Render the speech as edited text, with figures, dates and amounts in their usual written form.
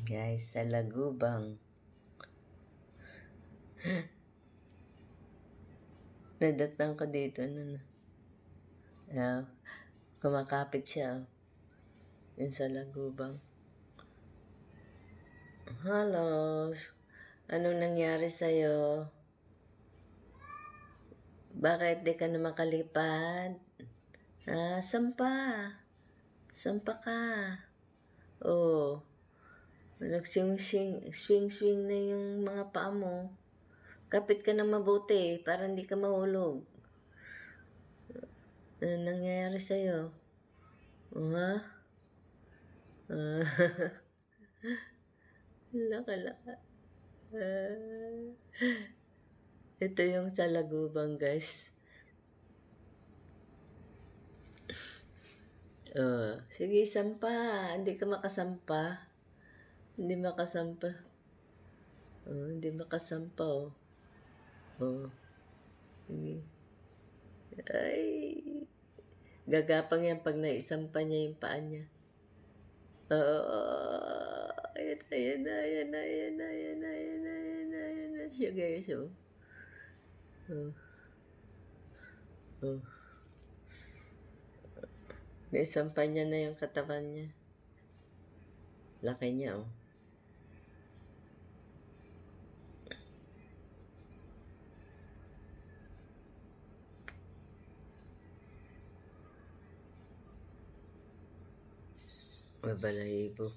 Guys, sa Lagubang. Nadatnan ko dito. Kumakapit siya. Yun sa Lagubang. Hello. Anong nangyari sa'yo? Bakit di ka na makalipad? Sampa. Sampa ka. Oh. Swing na yung mga paa mo. Kapit ka na mabuti para hindi ka mahulog. Ano nangyayari sa'yo? Ha? Laka-laka. Ito yung sa Lagubang, guys. Sige, sampa. Hindi ka makasampa. Hindi makasampa. Hindi makasampa, Sige. Ay. Gagapang yan pag naisampa niya yung paa niya. Ayan na. Siya, guys, Naisampa niya na yung katawan niya. Laki niya, Mabalahibo.